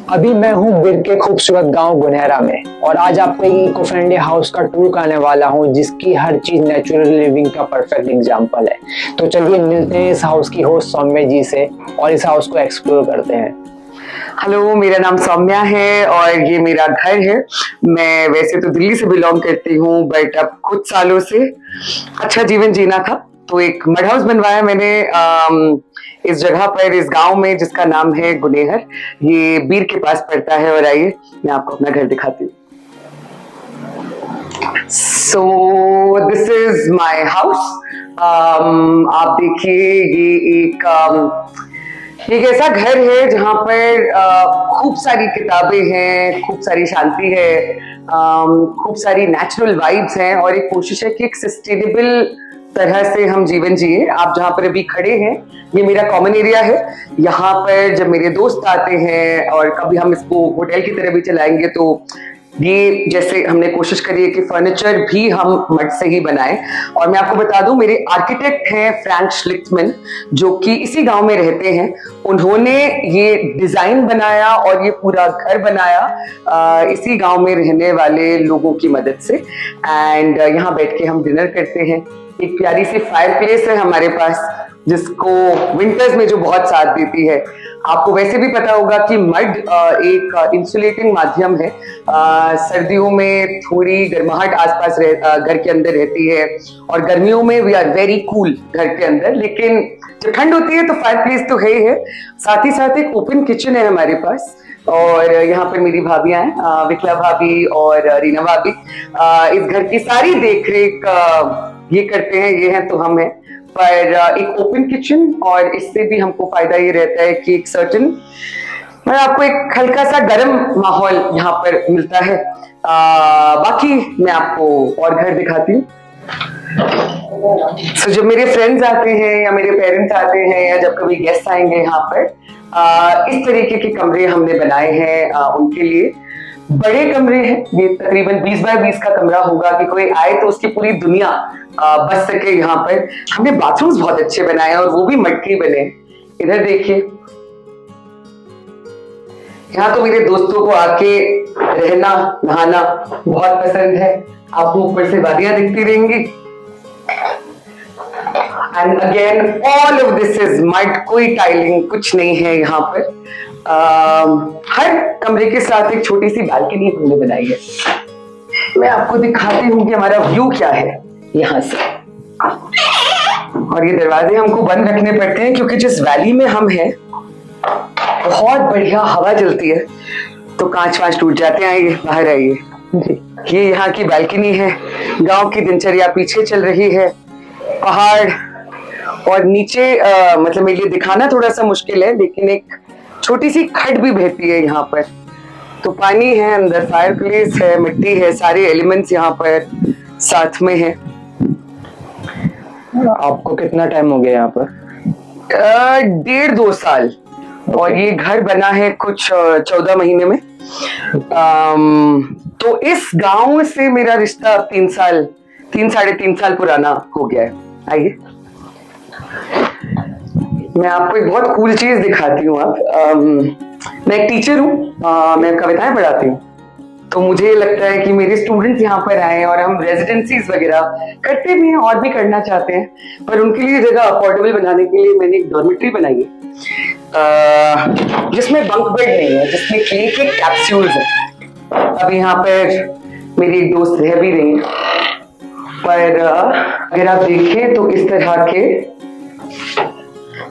अभी मैं हूँ बिर के खूबसूरत गांव गुनहरा में और आज आपको एक इको फ्रेंडली हाउस का टूर कराने वाला हूँ जिसकी हर चीज नेचुरल लिविंग का परफेक्ट एग्जांपल है। तो चलिए मिलते हैं इस हाउस की होस्ट सौम्या जी से और इस हाउस को एक्सप्लोर करते हैं। हेलो, मेरा नाम सौम्या है और ये मेरा घर है। मैं वैसे तो दिल्ली से बिलोंग करती हूँ, बट अब कुछ सालों से अच्छा जीवन जीना था तो एक मड हाउस बनवाया मैंने इस जगह पर, इस गांव में जिसका नाम है गुनेहर। ये बीर के पास पड़ता है और आइए मैं आपको अपना घर दिखाती हूँ। सो दिस इज माई हाउस। आप देखिए, ये एक ऐसा घर है जहाँ पर खूब सारी किताबें हैं, खूब सारी शांति है, खूब सारी नेचुरल वाइब्स हैं और एक कोशिश है कि एक सस्टेनेबल तरह से हम जीवन जिए। आप जहाँ पर अभी खड़े हैं, ये मेरा कॉमन एरिया है। यहाँ पर जब मेरे दोस्त आते हैं और कभी हम इसको होटल की तरह भी चलाएंगे तो ये जैसे हमने कोशिश करी है कि फर्नीचर भी हम मड से ही बनाएं। और मैं आपको बता दूं, मेरे आर्किटेक्ट हैं फ्रैंक श्लिक्टमैन, जो कि इसी गांव में रहते हैं। उन्होंने ये डिजाइन बनाया और ये पूरा घर बनाया इसी गांव में रहने वाले लोगों की मदद से। एंड यहाँ बैठ के हम डिनर करते हैं। एक प्यारी सी फायर प्लेस है हमारे पास जिसको विंटर्स में जो बहुत साथ देती है। आपको वैसे भी पता होगा कि मड एक इंसुलेटिंग माध्यम है। सर्दियों में थोड़ी गर्माहट आसपास घर के अंदर रहती है और गर्मियों में वी आर वेरी कूल घर के अंदर, लेकिन जब ठंड होती है तो फायर प्लेस तो है ही है। साथ ही साथ एक ओपन किचन है हमारे पास और यहाँ पर मेरी भाभियां हैं, विकला भाभी और रीना भाभी। इस घर की सारी देखरेख ये करते हैं, ये हैं तो हम हैं। पर एक ओपन किचन और इससे भी हमको फायदा ये रहता है कि एक सर्टन मैं आपको एक हल्का सा गर्म माहौल यहाँ पर मिलता है। बाकी मैं आपको और घर दिखाती हूँ। So, जब मेरे फ्रेंड्स आते हैं या मेरे पेरेंट्स आते हैं या जब कभी गेस्ट आएंगे यहाँ पर, इस तरीके के कमरे हमने बनाए हैं उनके लिए। बड़े कमरे हैं, ये तकरीबन 20 बाय 20 का कमरा होगा कि कोई आए तो उसकी पूरी दुनिया बस सके यहाँ पर। हमने बाथरूम्स बहुत अच्छे बनाए और वो भी मड के बने। इधर देखिए, यहाँ तो मेरे दोस्तों को आके रहना नहाना बहुत पसंद है। आपको ऊपर से वादियां दिखती रहेंगी। And again all of this is mud, कोई टाइलिंग कुछ नहीं है यहाँ पर। हर कमरे के साथ एक छोटी सी बालकनी हमने बनाई है। मैं आपको दिखाती हूँ कि हमारा व्यू क्या है यहाँ से। और ये दरवाजे हमको बंद रखने पड़ते हैं क्योंकि जिस वैली में हम हैं बहुत बढ़िया हवा चलती है तो कांच वांच टूट जाते हैं। आइए बाहर आइए। ये यहाँ की बालकनी है। गांव की दिनचर्या पीछे चल रही है, पहाड़ और नीचे मतलब मेरे लिए दिखाना थोड़ा सा मुश्किल है, लेकिन एक छोटी सी खड्ड भी बहती है यहाँ पर। तो पानी है, अंदर फायर प्लेस है, मिट्टी है, सारे एलिमेंट्स यहाँ पर साथ में है। आपको कितना टाइम हो गया यहाँ पर? 1.5-2 साल। और ये घर बना है कुछ 14 महीने में। तो इस गांव से मेरा रिश्ता 3 साढ़े 3 साल पुराना हो गया है। आइए मैं आपको एक बहुत कूल चीज दिखाती हूँ। मैं एक टीचर हूँ, मैं कविताएं पढ़ाती हूँ। तो मुझे लगता है कि मेरे स्टूडेंट्स यहाँ पर आए और हम रेजिडेंसीज वगैरह करते भी हैं और भी करना चाहते हैं, पर उनके लिए जगह अफोर्डेबल बनाने के लिए मैंने एक डॉर्मेट्री बनाई है जिसमें बंक बेड नहीं है, जिसमें क्ले के कैप्सूल्स हैं। अब यहाँ पर मेरी एक दोस्त रह भी रही है, पर अगर आप देखें तो इस तरह के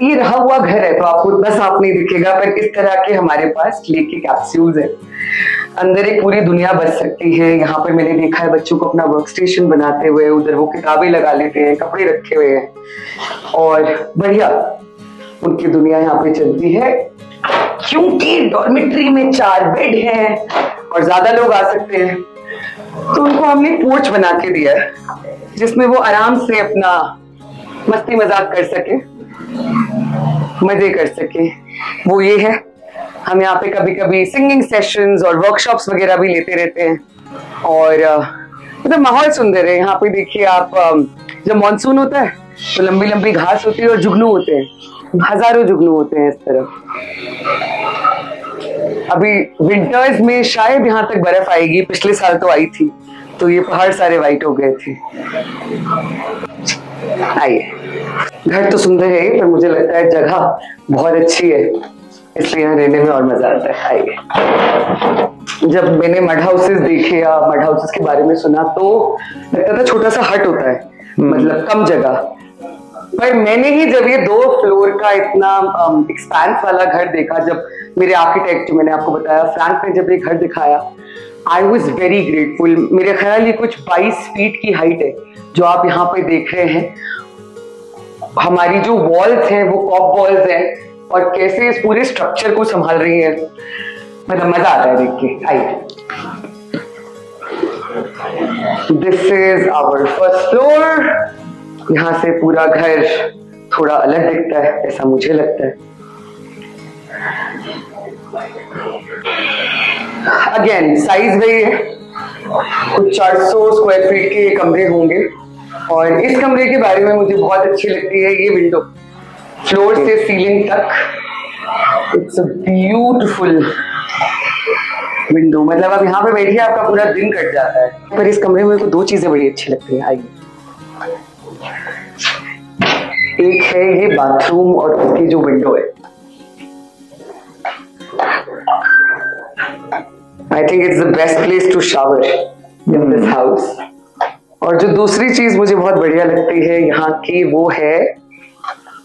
ये रहा हुआ घर है तो आपको इतना साफ नहीं दिखेगा, पर इस तरह के हमारे पास क्ले के कैप्सूल्स हैं। अंदर एक पूरी दुनिया बस सकती है। यहाँ पर मैंने देखा है बच्चों को अपना वर्क स्टेशन बनाते हुए, उधर वो किताबें लगा लेते हैं, कपड़े रखे हुए हैं और बढ़िया उनकी दुनिया यहाँ पे चलती है। क्योंकि डॉर्मेट्री में 4 बेड हैं और ज्यादा लोग आ सकते हैं तो उनको हमने पोर्च बना के दिया है जिसमें वो आराम से अपना मस्ती मजाक कर सके, मजे कर सके। वो ये है, हम यहाँ पे कभी कभी सिंगिंग सेशंस और वर्कशॉप्स वगैरह भी लेते रहते हैं और मतलब माहौल सुंदर है। यहाँ पे देखिए आप, जब मानसून होता है तो लंबी लंबी घास होती है और जुगनू होते हैं, हजारों जुगनू होते हैं इस तरफ। अभी विंटर्स में शायद यहाँ तक बर्फ आएगी, पिछले साल तो आई थी, तो ये पहाड़ सारे वाइट हो गए थे। आइए, घर तो सुंदर है पर मुझे लगता है जगह बहुत अच्छी है, इसलिए यहाँ रहने में और मजा आता है। आइए, जब मैंने मड हाउसेस देखे या मड हाउसेस के बारे में सुना तो लगता था छोटा सा हट होता है, मतलब कम जगह। पर मैंने ही जब ये 2 फ्लोर का इतना एक्सपेंस वाला घर देखा, जब मेरे आर्किटेक्ट, मैंने आपको बताया फ्रैंक ने जब ये घर दिखाया, आई वॉज वेरी ग्रेटफुल। मेरे ख्याल ये कुछ 22 फीट की हाइट है जो आप यहाँ पे देख रहे हैं। हमारी जो वॉल्स हैं वो कॉप वॉल्स हैं और कैसे इस पूरे स्ट्रक्चर को संभाल रही है, मतलब मजा आता है देख के। आइए, this is our first floor. यहाँ से पूरा घर थोड़ा अलग दिखता है, ऐसा मुझे लगता है। अगेन साइज वही है, कुछ 400 स्क्वायर फीट के कमरे होंगे। और इस कमरे के बारे में मुझे बहुत अच्छी लगती है ये विंडो, फ्लोर से सीलिंग तक। इट्स अ ब्यूटीफुल विंडो, मतलब आप यहाँ पे बैठिए आपका पूरा दिन कट जाता है। पर इस कमरे में मेरे को 2 चीजें बड़ी अच्छी लगती है। आइए, एक है ये बाथरूम और उसकी जो विंडो है, I think it's the best place to shower in this house. और जो दूसरी चीज मुझे बहुत बढ़िया लगती है यहाँ की, वो है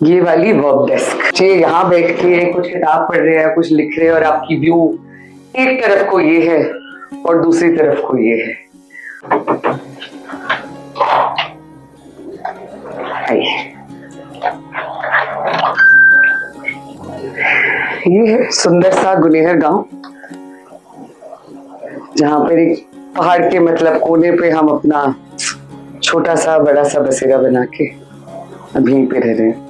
ये वाली वर्क डेस्क। यहाँ बैठ के कुछ किताब पढ़ रहे हैं, कुछ लिख रहे हैं, और आपकी व्यू एक तरफ को ये है और दूसरी तरफ को ये है। आइए, ये है सुंदर सा गुनेहर गांव, जहां पर एक पहाड़ के मतलब कोने पे हम अपना छोटा सा बड़ा सा बसेरा बना के अभी यहीं पे रह रहे हैं।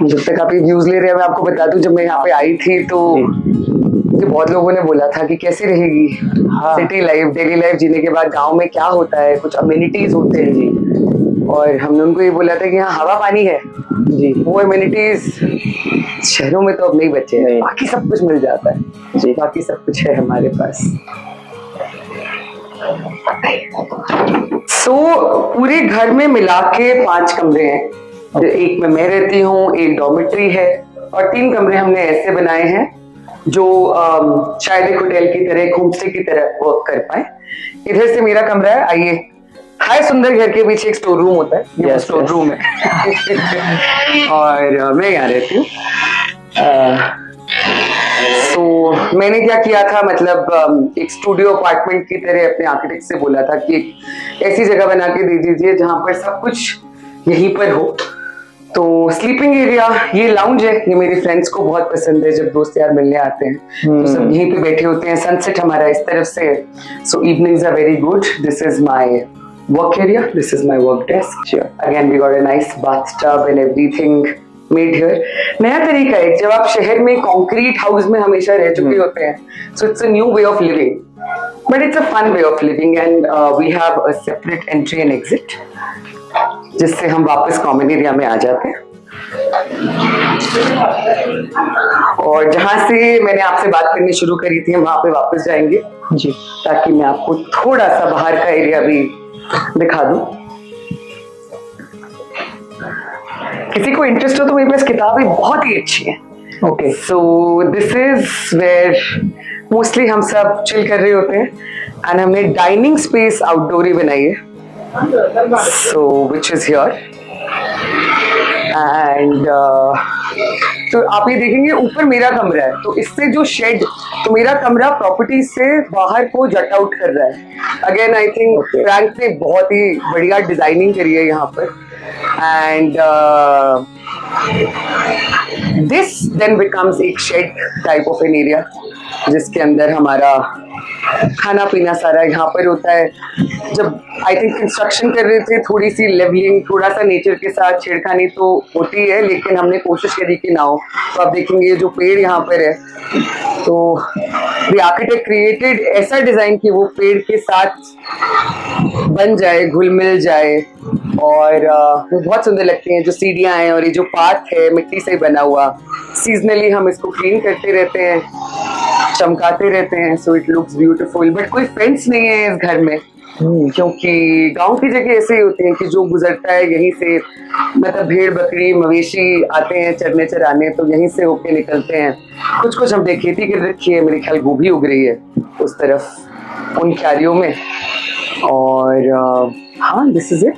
जब तक आप ये व्यूज ले रहे हैं, मैं आपको बता दूं, जब मैं यहाँ पे आई थी तो मुझे बहुत लोगों ने बोला था कि कैसे रहेगी सिटी लाइफ, डेली लाइफ जीने के बाद गांव में क्या होता है, कुछ अम्यूनिटीज होते हैं जी। और हमने उनको ये बोला था कि यहाँ हवा पानी है जी, वो अम्यूनिटीज शहरों में तो अब नहीं बचे हैं, बाकी सब कुछ मिल जाता है जी, बाकी सब कुछ है हमारे पास। पूरे घर में मिला के 5 कमरे हैं। एक में मैं रहती हूँ, एक डॉर्मेट्री है, और 3 कमरे हमने ऐसे बनाए हैं जो शायद एक होटल की तरह, एक होमस्टे की तरह वर्क कर पाए। इधर से मेरा कमरा है। आइए, हाय सुंदर घर के पीछे एक स्टोर रूम होता है, ये स्टोर रूम है। और मैं यहाँ रहती हूँ। तो मैंने क्या किया था, मतलब एक स्टूडियो अपार्टमेंट की तरह अपने आर्किटेक्ट से बोला था कि एक ऐसी जगह बना के दे दीजिए जहां पर सब कुछ यहीं पर हो। तो स्लीपिंग एरिया, ये लाउंज है, ये मेरी फ्रेंड्स को बहुत पसंद है। जब दोस्त यार मिलने आते हैं तो सब यहीं पे बैठे होते हैं। सनसेट हमारा इस तरफ से है, so evenings are very good. This is my work area, this is my work desk. Sure. Again, we got a nice bathtub and everything made here. नया तरीका है, जब आप शहर में कंक्रीट हाउस में हमेशा रह चुके होते हैं, so it's a new way of living, but it's a fun way of living, and we have a separate entry and exit, जिससे हम वापस कॉमन एरिया में आ जाते हैं। और जहां से मैंने आपसे बात करनी शुरू करी थी, हम वहां पे वापस जाएंगे जी, ताकि मैं आपको थोड़ा सा बाहर का एरिया भी दिखा दूं। किसी को इंटरेस्ट हो तो मेरे पास किताबें बहुत ही अच्छी हैं। Okay, so this is where mostly हम सब चिल कर रहे होते हैं, एंड हमने डाइनिंग स्पेस आउटडोर ही बनाई है, सो विच इज हियर। एंड तो आप ये देखेंगे ऊपर मेरा कमरा है, तो इससे जो शेड, तो मेरा कमरा प्रॉपर्टी से बाहर को जट आउट कर रहा है। अगेन आई थिंक फ्रैंक ने बहुत ही बढ़िया डिजाइनिंग करी है यहाँ पर। एंड दिस देन बिकम्स एक shed type of an area, जिसके अंदर हमारा खाना पीना सारा यहाँ पर होता है। जब आई थिंक कंस्ट्रक्शन कर रहे थे, थोड़ी सी लेवलिंग, थोड़ा सा नेचर के साथ छेड़खानी तो होती है, लेकिन हमने कोशिश करी कि ना हो। तो आप देखेंगे जो पेड़ यहाँ पर है तो द आर्किटेक्ट क्रिएटेड ऐसा डिजाइन कि वो पेड़ के साथ बन जाए, घुल मिल जाए, और वो बहुत सुंदर लगती हैं। जो सीढ़ियां हैं और ये जो पाथ है मिट्टी से बना हुआ, सीजनली हम इसको क्लीन करते रहते हैं, चमकाते रहते हैं, so it looks beautiful. But कोई फेंस नहीं है इस घर में, क्योंकि गांव की जगह ऐसे ही होती है कि जो गुजरता है यहीं से, मतलब भेड़ बकरी मवेशी आते हैं चरने चराने, तो यहीं से होके निकलते हैं। कुछ कुछ हमने खेती कर रखी है, मेरे ख्याल गोभी उग रही है उस तरफ उन क्यारियों में। और हाँ, दिस इज इट।